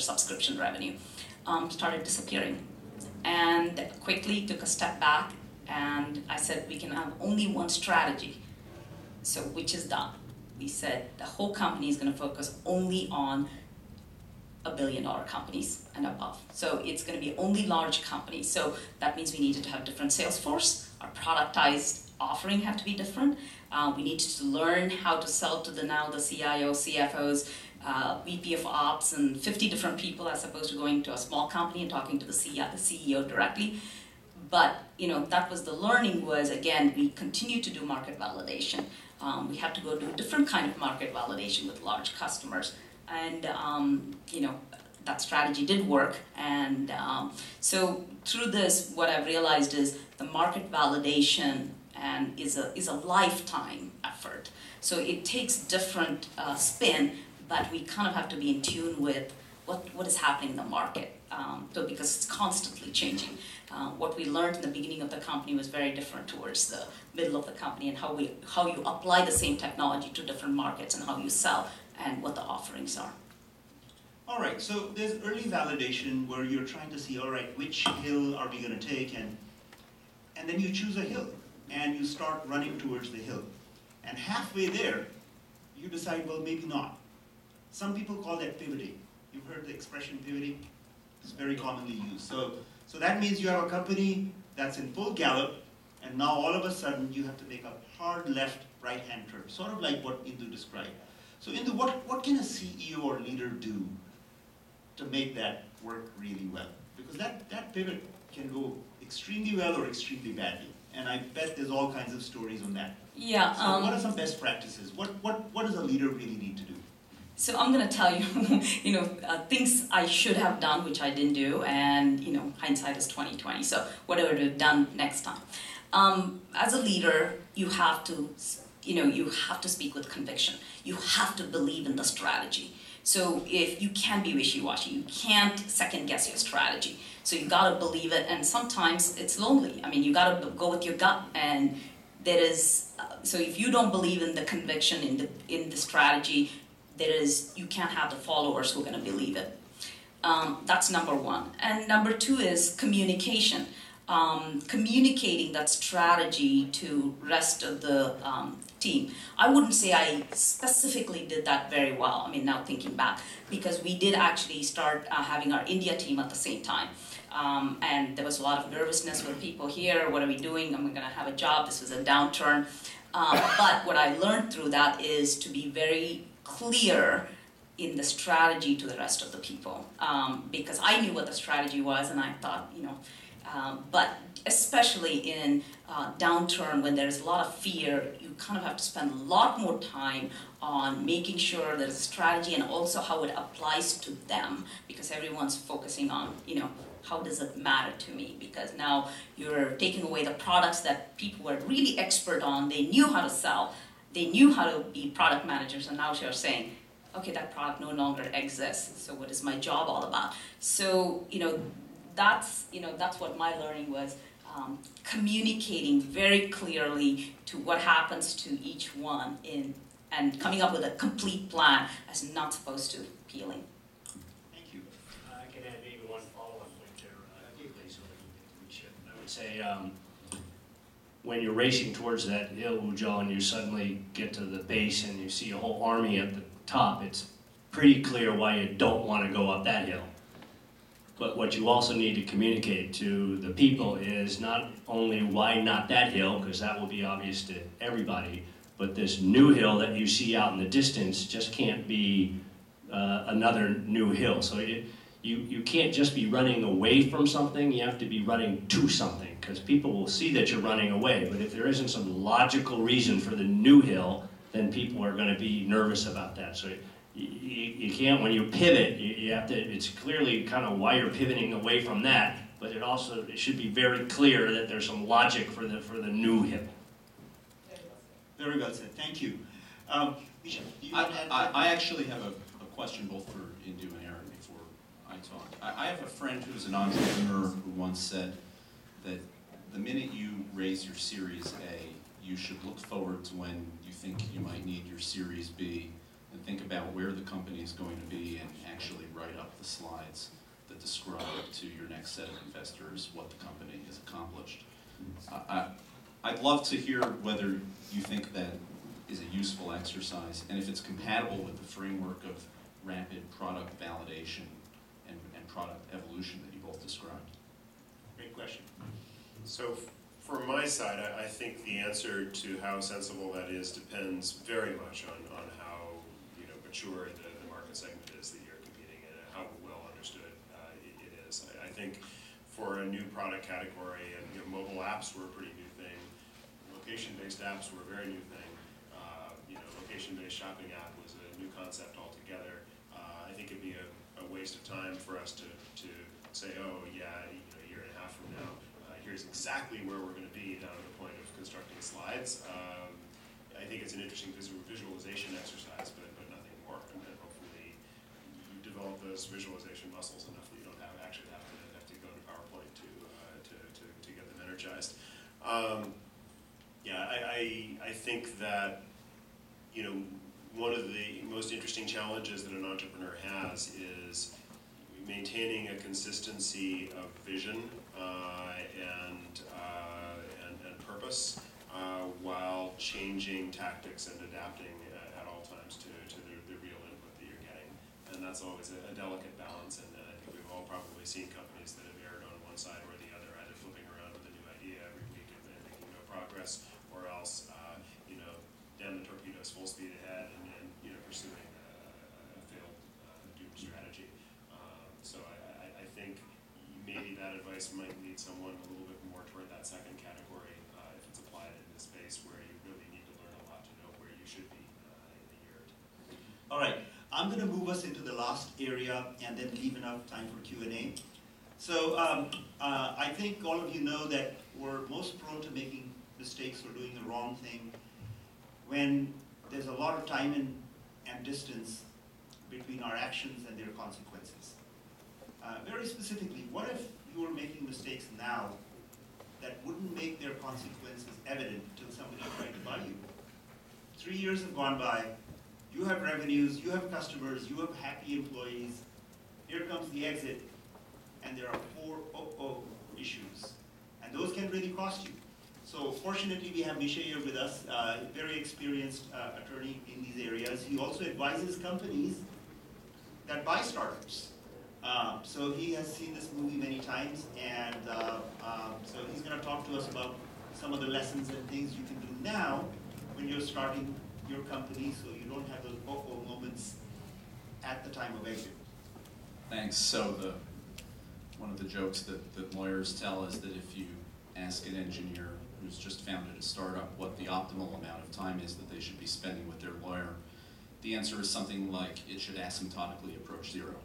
subscription revenue, started disappearing. And quickly took a step back, and I said, we can have only one strategy. So which is done. We said the whole company is going to focus only on $1 billion companies and above. So it's going to be only large companies. So that means we needed to have different sales force. Our productized offering had to be different. We needed to learn how to sell to the CIO, CFOs, VP of Ops, and 50 different people, as opposed to going to a small company and talking to the CEO directly. But that was the learning. Was again, we continued to do market validation. We had to go do a different kind of market validation with large customers, and that strategy did work. And so through this, what I've realized is the market validation and is a lifetime effort. So it takes different spin, but we kind of have to be in tune with what is happening in the market. So because it's constantly changing. What we learned in the beginning of the company was very different towards the middle of the company, and how you apply the same technology to different markets and how you sell and what the offerings are. All right, so there's early validation where you're trying to see, all right, which hill are we going to take, and then you choose a hill and you start running towards the hill. And halfway there, you decide, well, maybe not. Some people call that pivoting. You've heard the expression pivoting? It's very commonly used. So that means you have a company that's in full gallop, and now all of a sudden you have to make a hard left, right-hand turn, sort of like what Indu described. So Indu, what can a CEO or leader do to make that work really well? Because that pivot can go extremely well or extremely badly. And I bet there's all kinds of stories on that. Yeah. So what are some best practices? What does a leader really need to do? So I'm going to tell you, things I should have done, which I didn't do, and hindsight is 20/20. So what I would have done next time. As a leader, you have to speak with conviction. You have to believe in the strategy. So if you can't be wishy-washy, you can't second guess your strategy. So you got to believe it, and sometimes it's lonely. I mean, you got to go with your gut, and so if you don't believe in the conviction in the strategy, you can't have the followers who are going to believe it. That's number one. And number two is communication. Communicating that strategy to rest of the team. I wouldn't say I specifically did that very well, I mean, now thinking back, because we did actually start having our India team at the same time. And there was a lot of nervousness with people here. What are we doing? Am I going to have a job? This was a downturn. But what I learned through that is to be very clear in the strategy to the rest of the people, because I knew what the strategy was, and I thought, but especially in downturn when there's a lot of fear, you kind of have to spend a lot more time on making sure there's a strategy and also how it applies to them, because everyone's focusing on, how does it matter to me? Because now you're taking away the products that people were really expert on, they knew how to sell, they knew how to be product managers, and now you're saying, okay, that product no longer exists, so what is my job all about? So, that's what my learning was, communicating very clearly to what happens to each one and coming up with a complete plan as not supposed to peeling. Thank you. I can add maybe one follow-up point there, please, so we should. I would say, when you're racing towards that hill, Ujjwal, and you suddenly get to the base and you see a whole army at the top, it's pretty clear why you don't want to go up that hill. But what you also need to communicate to the people is not only why not that hill, because that will be obvious to everybody, but this new hill that you see out in the distance just can't be another new hill. So you can't just be running away from something, you have to be running to something, because people will see that you're running away, but if there isn't some logical reason for the new hill, then people are going to be nervous about that. So you can't, when you pivot, you have to, it's clearly kind of why you're pivoting away from that, but it should be very clear that there's some logic for the new hill. Very well said, thank you. Misha, do you want to add? I actually have a question both for Indu and Aaron before I talk. I have a friend who's an entrepreneur who once said that the minute you raise your Series A, you should look forward to when you think you might need your Series B, and think about where the company is going to be and actually write up the slides that describe to your next set of investors what the company has accomplished. I'd love to hear whether you think that is a useful exercise, and if it's compatible with the framework of rapid product validation and product evolution that you both described. Great question. So from my side, I think the answer to how sensible that is depends very much on how mature the market segment is that you're competing in and how well understood it is. I think for a new product category, and mobile apps were a pretty new thing, location-based apps were a very new thing. Location-based shopping app was a new concept altogether. I think it'd be a waste of time for us to say, oh yeah, a year and a half from now, here's exactly where we're going to be down to the point of constructing slides. I think it's an interesting visualization exercise, but nothing more. And then hopefully you develop those visualization muscles enough that you don't actually have to go to PowerPoint to get them energized. Yeah, I think that one of the most interesting challenges that an entrepreneur has is maintaining a consistency of vision and purpose while changing tactics and adapting at all times to the real input that you're getting. And that's always a delicate balance, and I think we've all probably seen companies that have erred on one side or the other, either flipping around with a new idea every week and making no progress, or else down the torpedoes full speed ahead and pursuing a failed doomed strategy. So I think maybe that advice might lead someone a little bit more toward that second category if it's applied in this space where you really need to learn a lot to know where you should be in a year or two. All right, I'm going to move us into the last area and then leave enough time for Q&A. So I think all of you know that we're most prone to making mistakes or doing the wrong thing when there's a lot of time and distance between our actions and their consequences. Very specifically, what if you were making mistakes now that wouldn't make their consequences evident until somebody tried to buy you? 3 years have gone by, you have revenues, you have customers, you have happy employees, here comes the exit, and there are 4 issues. And those can really cost you. So fortunately, we have Misha here with us, very experienced attorney in these areas. He also advises companies that buy startups. So he has seen this movie many times, and so he's going to talk to us about some of the lessons and things you can do now when you're starting your company, so you don't have those moments at the time of exit. Thanks. So one of the jokes that lawyers tell is that if you ask an engineer who's just founded a startup what the optimal amount of time is that they should be spending with their lawyer, the answer is something like it should asymptotically approach 0.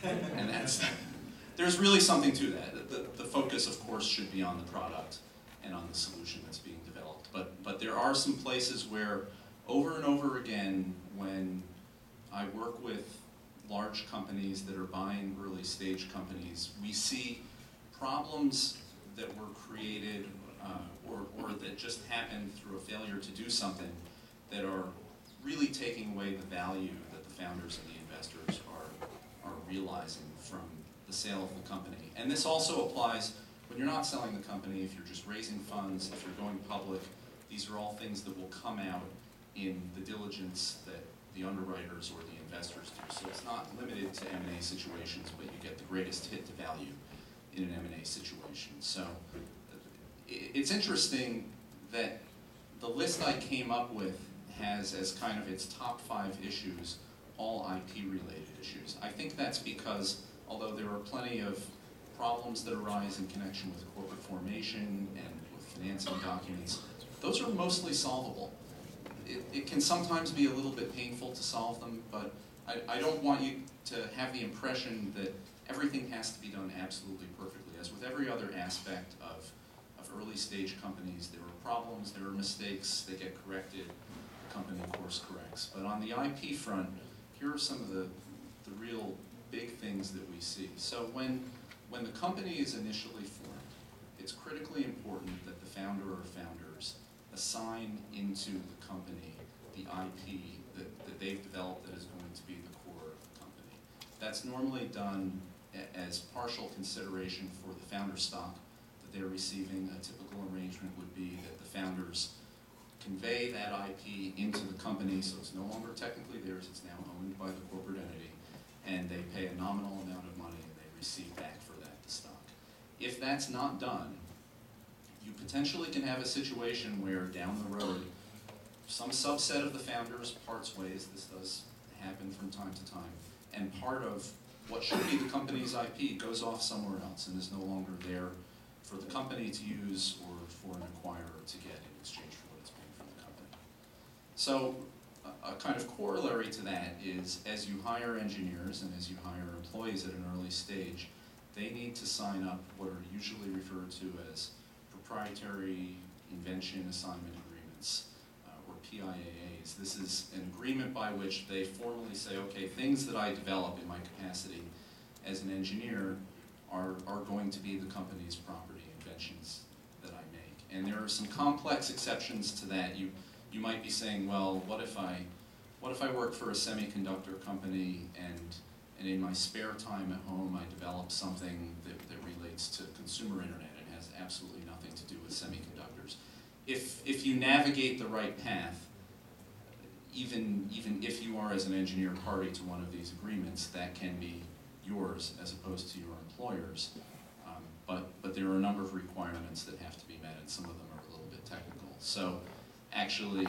And there's really something to that. The focus, of course, should be on the product and on the solution that's being developed. But there are some places where, over and over again, when I work with large companies that are buying early stage companies, we see problems that were created or that just happened through a failure to do something that are really taking away the value that the founders and the investors are realizing from the sale of the company. And this also applies when you're not selling the company, if you're just raising funds, if you're going public. These are all things that will come out in the diligence that the underwriters or the investors do. So it's not limited to M&A situations, but you get the greatest hit to value in an M&A situation. So it's interesting that the list I came up with has as kind of its top 5 issues all IP-related issues. I think that's because, although there are plenty of problems that arise in connection with corporate formation and with financing documents, those are mostly solvable. It can sometimes be a little bit painful to solve them, but I don't want you to have the impression that everything has to be done absolutely perfectly. As with every other aspect of early stage companies, there are problems, there are mistakes, they get corrected, the company course corrects. But on the IP front, here are some of the real big things that we see. So when the company is initially formed, it's critically important that the founder or founders assign into the company the IP that they've developed that is going to be the core of the company. That's normally done as partial consideration for the founder stock that they're receiving. A typical arrangement would be that the founders convey that IP into the company, so it's no longer technically theirs, it's now owned by the corporate entity, and they pay a nominal amount of money and they receive back for that the stock. If that's not done, you potentially can have a situation where down the road, some subset of the founders parts ways. This does happen from time to time, and part of what should be the company's IP goes off somewhere else and is no longer there for the company to use or for an acquirer to get in exchange for what it's paying from the company. So a kind of corollary to that is, as you hire engineers and as you hire employees at an early stage, they need to sign up what are usually referred to as proprietary invention assignment agreements, or PIAAs. This is an agreement by which they formally say, okay, things that I develop in my capacity as an engineer are going to be the company's property, inventions that I make. And there are some complex exceptions to that. You might be saying, well, what if I work for a semiconductor company and in my spare time at home I develop something that relates to consumer internet and has absolutely nothing to do with semiconductors. If you navigate the right path, even if you are as an engineer party to one of these agreements, that can be yours as opposed to your employer's. But there are a number of requirements that have to be met, and some of them are a little bit technical. So actually,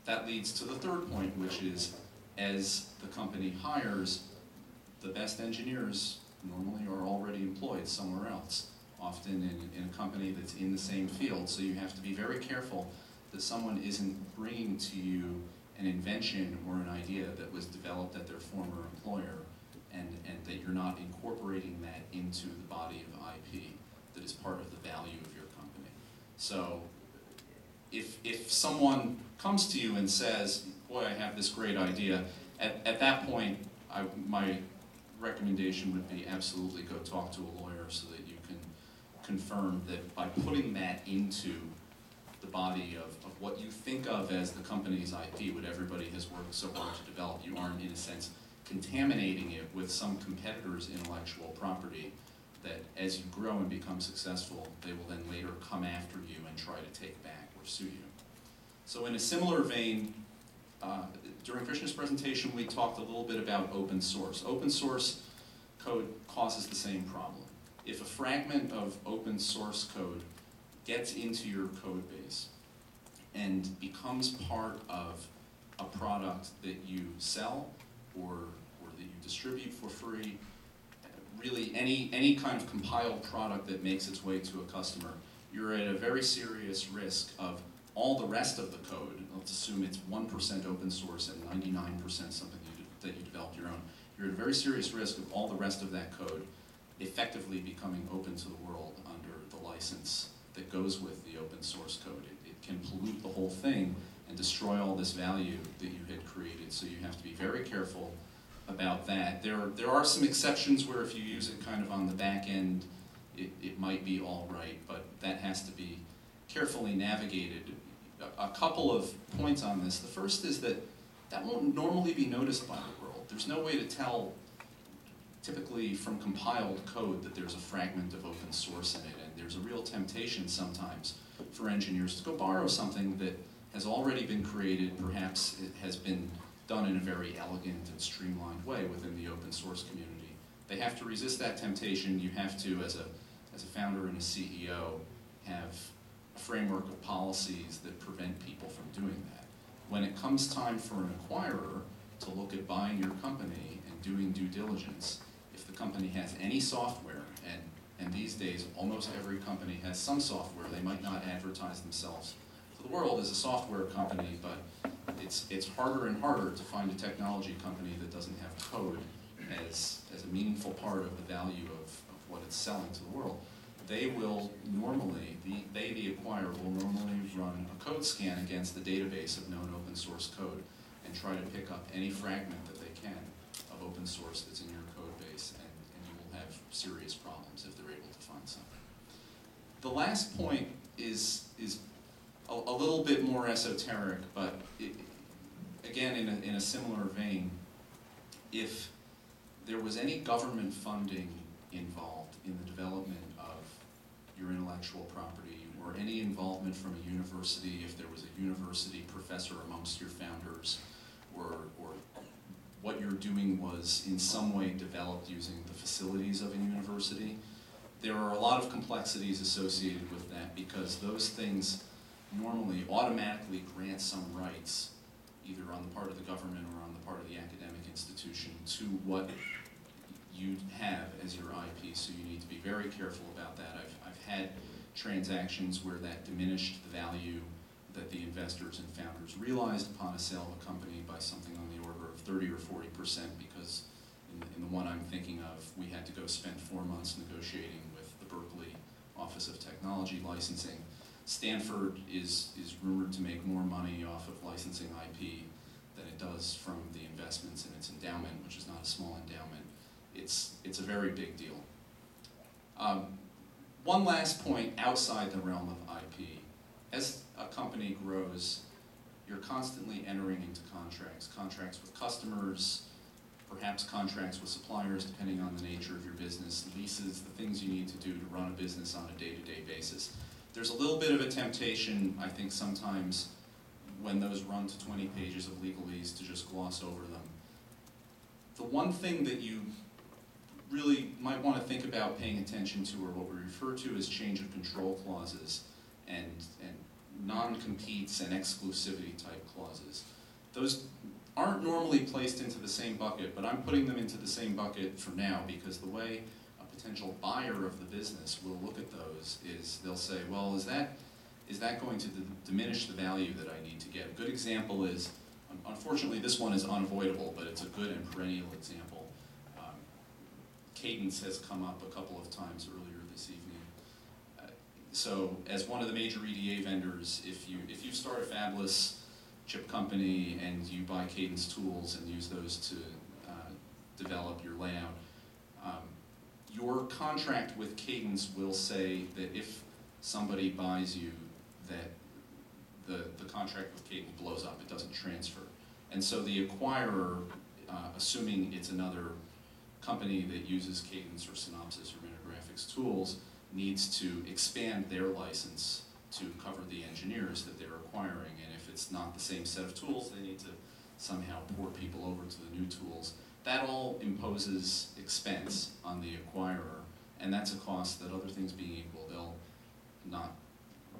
that leads to the third point, which is as the company hires, the best engineers normally are already employed somewhere else, often in a company that's in the same field. So you have to be very careful that someone isn't bringing to you an invention or an idea that was developed at their former employer, and that you're not incorporating that into the body of IP that is part of the value of your company. So if someone comes to you and says, boy, I have this great idea, at that point, my recommendation would be absolutely go talk to a lawyer so that you can confirm that by putting that into the body of what you think of as the company's IP, what everybody has worked so hard to develop, you aren't, in a sense, contaminating it with some competitor's intellectual property that as you grow and become successful, they will then later come after you and try to take back or sue you. So in a similar vein, during Krishna's presentation, we talked a little bit about open source. Open source code causes the same problem. If a fragment of open source code gets into your code base and becomes part of a product that you sell or that you distribute for free, really any kind of compiled product that makes its way to a customer, you're at a very serious risk of all the rest of the code. Let's assume it's 1% open source and 99% something that you developed your own. You're at a very serious risk of all the rest of that code effectively becoming open to the world under the license that goes with the open source code. It can pollute the whole thing and destroy all this value that you had created. So you have to be very careful about that. There are some exceptions where if you use it kind of on the back end, it might be all right, but that has to be carefully navigated. A couple of points on this. The first is that won't normally be noticed by the world. There's no way to tell, typically from compiled code, that there's a fragment of open source in it, and there's a real temptation sometimes for engineers to go borrow something that has already been created. Perhaps it has been done in a very elegant and streamlined way within the open source community. They have to resist that temptation. You have to, as a founder and a CEO, have a framework of policies that prevent people from doing that. When it comes time for an acquirer to look at buying your company and doing due diligence, if the company has any software, and these days almost every company has some software, they might not advertise themselves to the world as a software company, but it's harder and harder to find a technology company that doesn't have code as a meaningful part of the value of what it's selling to the world. They will normally, the acquirer will normally run a code scan against the database of known open source code and try to pick up any fragment that they can of open source that's in your code base, and you will have serious problems if they're able to find something. The last point is a little bit more esoteric, but again, in a similar vein, if there was any government funding involved in the development of your intellectual property, or any involvement from a university, if there was a university professor amongst your founders, or what you're doing was in some way developed using the facilities of a university, there are a lot of complexities associated with that, because those things normally automatically grant some rights, either on the part of the government or on the part of the academic institution, to what you have as your IP, so you need to be very careful about that. I've had transactions where that diminished the value that the investors and founders realized upon a sale of a company by something on the order of 30 or 40%, because in the one I'm thinking of, we had to go spend 4 months negotiating with the Berkeley Office of Technology licensing. Stanford is rumored to make more money off of licensing IP than it does from the investments in its endowment, which is not a small endowment. It's a very big deal. One last point outside the realm of IP. As a company grows, you're constantly entering into contracts with customers, perhaps contracts with suppliers, depending on the nature of your business, leases, the things you need to do to run a business on a day-to-day basis. There's a little bit of a temptation, I think, sometimes when those run to 20 pages of legalese to just gloss over them. The one thing that you really might want to think about paying attention to are what we refer to as change of control clauses and non-competes and exclusivity type clauses. Those aren't normally placed into the same bucket, but I'm putting them into the same bucket for now, because the way a potential buyer of the business will look at those is they'll say, well, is that going to diminish the value that I need to get? A good example is, unfortunately this one is unavoidable, but it's a good and perennial example. Cadence has come up a couple of times earlier this evening. So as one of the major EDA vendors, if you start a fabless chip company and you buy Cadence tools and use those to develop your layout, your contract with Cadence will say that if somebody buys you, that the contract with Cadence blows up, it doesn't transfer. And so the acquirer, assuming it's another company that uses Cadence or Synopsys or Intergraphics tools, needs to expand their license to cover the engineers that they're acquiring. And if it's not the same set of tools, they need to somehow port people over to the new tools. That all imposes expense on the acquirer, and that's a cost that, other things being equal, they'll not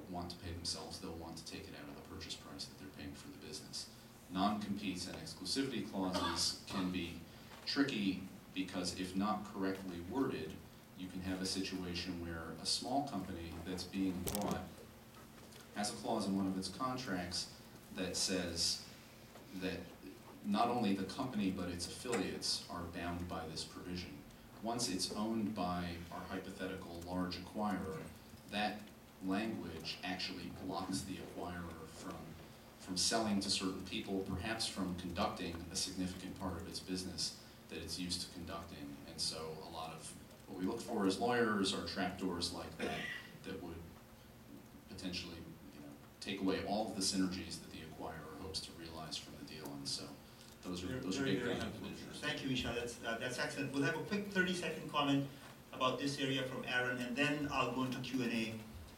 want to pay themselves. They'll want to take it out of the purchase price that they're paying for the business. Non-competes and exclusivity clauses can be tricky, because if not correctly worded, you can have a situation where a small company that's being bought has a clause in one of its contracts that says that not only the company but its affiliates are bound by this provision. Once it's owned by our hypothetical large acquirer, that language actually blocks the acquirer from selling to certain people, perhaps from conducting a significant part of its business that it's used to conducting. And so a lot of what we look for as lawyers are trapdoors like that would potentially, take away all of the synergies that the acquirer hopes to realize from the deal. And so those are big very valuable helpful. measures. Thank you, Misha. That's excellent. We'll have a quick 30-second comment about this area from Aaron, and then I'll go into Q&A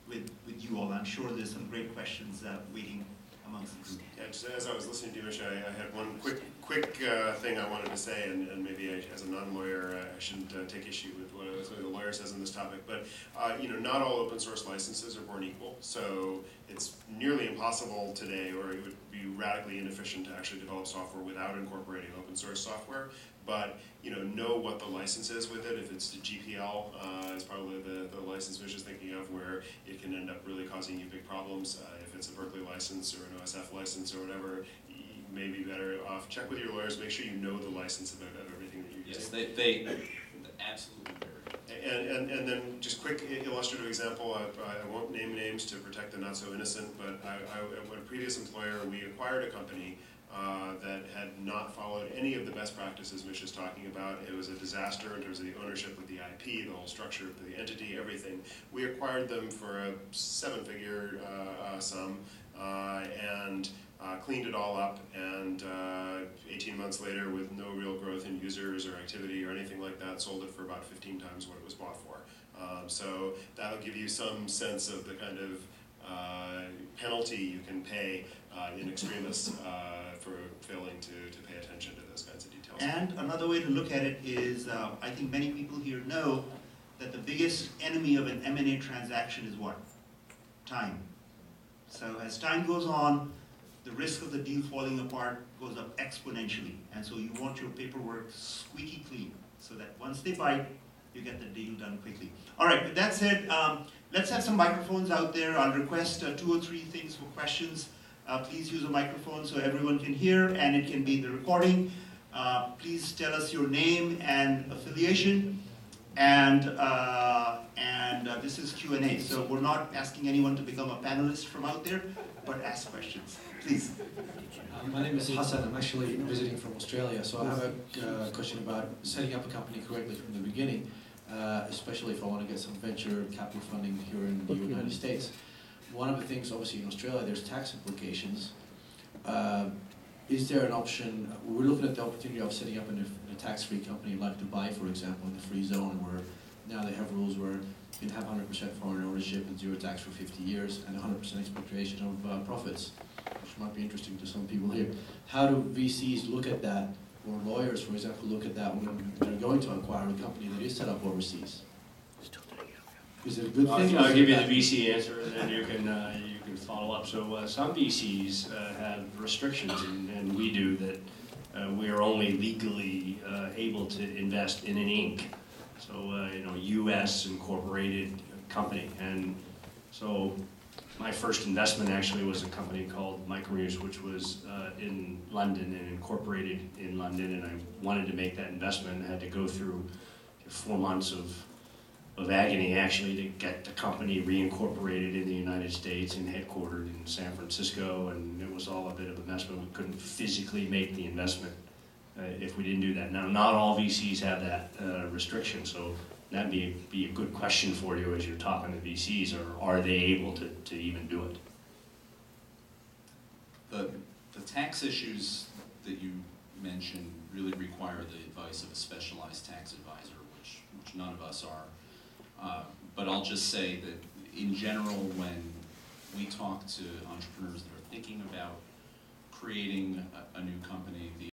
with you all. I'm sure there's some great questions waiting amongst the group. Yeah, just as I was listening to you, Misha, I had one quick thing I wanted to say, and maybe as a non-lawyer, I shouldn't take issue with what the lawyer says on this topic, but not all open source licenses are born equal, so it's nearly impossible today, or it would be radically inefficient to actually develop software without incorporating open source software. But know what the license is with it. If it's the GPL, it's probably the license Mish is thinking of, where it can end up really causing you big problems. If it's a Berkeley license or an OSF license or whatever, you may be better off. Check with your lawyers, make sure you know the license of everything that you're using. Yes, they absolutely vary. And then just quick illustrative example, I won't name names to protect the not so innocent, but at a previous employer, we acquired a company that had not followed any of the best practices Mish is talking about. It was a disaster in terms of the ownership of the IP, the whole structure of the entity, everything. We acquired them for a 7-figure sum, and cleaned it all up, and 18 months later, with no real growth in users or activity or anything like that, sold it for about 15 times what it was bought for. So that'll give you some sense of the kind of penalty you can pay in extremis for failing to pay attention to those kinds of details. And another way to look at it is, I think many people here know that the biggest enemy of an M&A transaction is what? Time. So as time goes on, the risk of the deal falling apart goes up exponentially. And so you want your paperwork squeaky clean, so that once they bite, you get the deal done quickly. All right, with that said, let's have some microphones out there. I'll request 2 or 3 things for questions. Please use a microphone so everyone can hear, and it can be in the recording. Please tell us your name and affiliation. And this is Q&A, so we're not asking anyone to become a panelist from out there, but ask questions. Please. My name is Hassan. I'm actually visiting from Australia, so I have a question about setting up a company correctly from the beginning, especially if I want to get some venture capital funding here in the United States. One of the things, obviously in Australia, there's tax implications. Is there an option, we're looking at the opportunity of setting up a tax-free company like Dubai, for example, in the free zone, where now they have rules where you can have 100% foreign ownership and 0 tax for 50 years and 100% expatriation of profits, which might be interesting to some people here. How do VCs look at that, or lawyers, for example, look at that when they're going to acquire a company that is set up overseas? Is it a good thing? I'll give you the VC answer, and then you can follow up. So some VCs have restrictions, and we do, that we are only legally able to invest in an Inc. So U.S. incorporated company, and so my first investment actually was a company called Micromuse, which was in London and incorporated in London, and I wanted to make that investment. I had to go through 4 months of agony actually to get the company reincorporated in the United States and headquartered in San Francisco, and it was all a bit of a mess, but we couldn't physically make the investment if we didn't do that. Now, not all VCs have that restriction, so that'd be a good question for you as you're talking to VCs, or are they able to even do it? The tax issues that you mentioned really require the advice of a specialized tax advisor, which none of us are. But I'll just say that in general, when we talk to entrepreneurs that are thinking about creating a new company, the